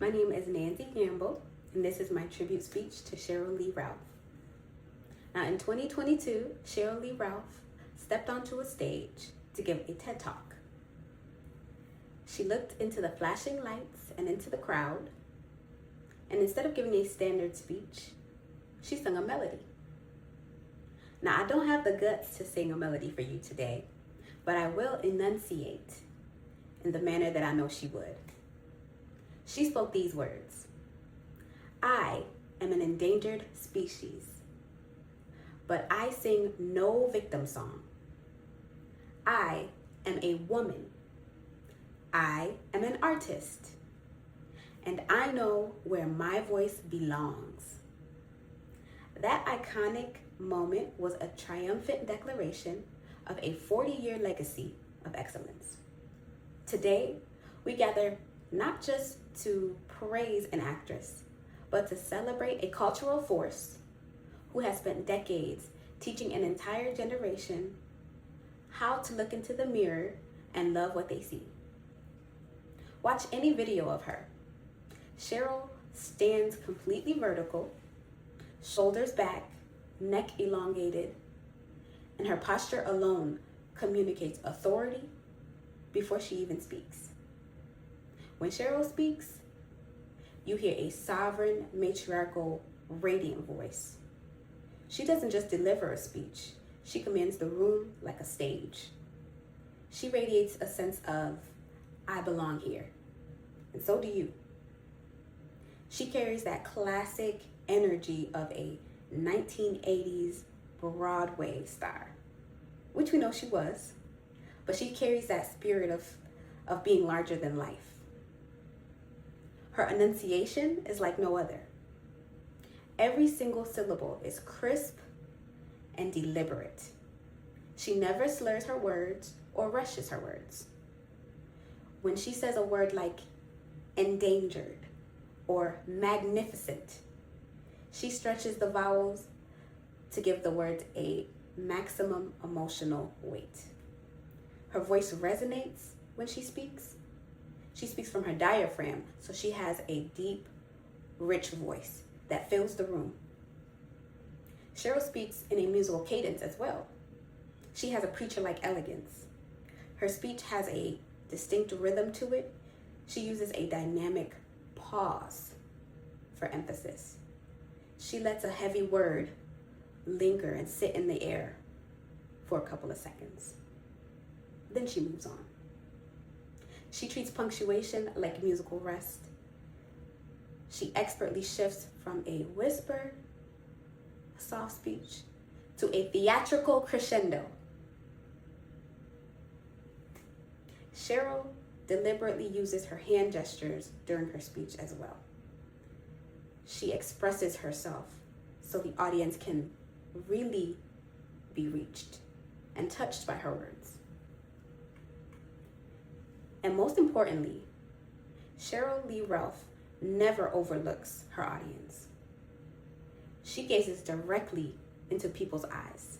My name is Nancy Gamble, and this is my tribute speech to Sheryl Lee Ralph. Now, in 2022, Sheryl Lee Ralph stepped onto a stage to give a TED Talk. She looked into the flashing lights and into the crowd, and instead of giving a standard speech, she sung a melody. Now, I don't have the guts to sing a melody for you today, but I will enunciate in the manner that I know she would. She spoke these words: I am an endangered species, but I sing no victim song. I am a woman. I am an artist, and I know where my voice belongs. That iconic moment was a triumphant declaration of a 40-year legacy of excellence. Today, we gather not just to praise an actress, but to celebrate a cultural force who has spent decades teaching an entire generation how to look into the mirror and love what they see. Watch any video of her. Sheryl stands completely vertical, shoulders back, neck elongated, and her posture alone communicates authority before she even speaks. When Sheryl speaks, you hear a sovereign, matriarchal, radiant voice. She doesn't just deliver a speech, she commands the room like a stage. She radiates a sense of, I belong here, and so do you. She carries that classic energy of a 1980s Broadway star, which we know she was, but she carries that spirit of being larger than life. Her enunciation is like no other. Every single syllable is crisp and deliberate. She never slurs her words or rushes her words. When she says a word like endangered or magnificent, she stretches the vowels to give the words a maximum emotional weight. Her voice resonates when she speaks. She speaks from her diaphragm, so she has a deep, rich voice that fills the room. Sheryl speaks in a musical cadence as well. She has a preacher-like elegance. Her speech has a distinct rhythm to it. She uses a dynamic pause for emphasis. She lets a heavy word linger and sit in the air for a couple of seconds. Then she moves on. She treats punctuation like musical rest. She expertly shifts from a whisper, soft speech, to a theatrical crescendo. Sheryl deliberately uses her hand gestures during her speech as well. She expresses herself so the audience can really be reached and touched by her words. And most importantly, Sheryl Lee Ralph never overlooks her audience. She gazes directly into people's eyes,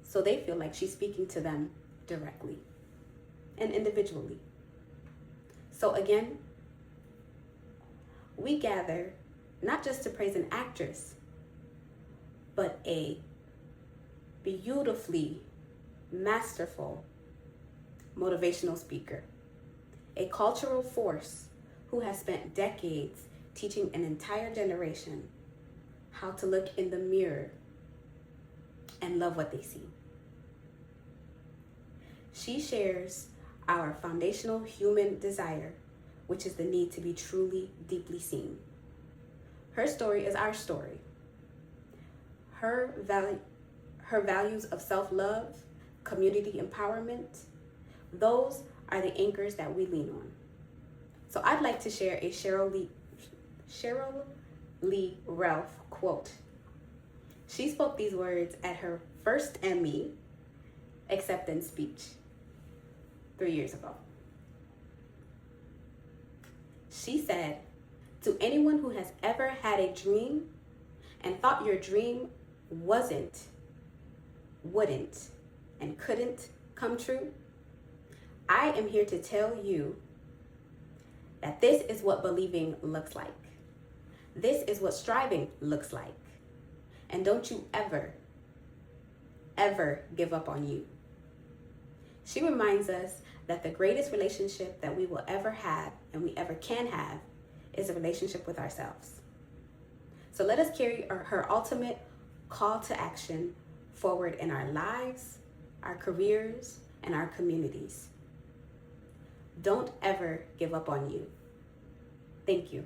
so they feel like she's speaking to them directly and individually. So again, we gather not just to praise an actress, but a beautifully masterful motivational speaker, a cultural force who has spent decades teaching an entire generation how to look in the mirror and love what they see. She shares our foundational human desire, which is the need to be truly, deeply seen. Her story is our story. Her values of self-love, community empowerment, those are the anchors that we lean on. So I'd like to share a Sheryl Lee Ralph quote. She spoke these words at her first Emmy acceptance speech 3 years ago. She said, "To anyone who has ever had a dream and thought your dream wouldn't, and couldn't come true, I am here to tell you that this is what believing looks like. This is what striving looks like. And don't you ever, ever give up on you. She reminds us that the greatest relationship that we will ever have and we ever can have is a relationship with ourselves. So let us carry her ultimate call to action forward in our lives, our careers, and our communities. Don't ever give up on you. Thank you.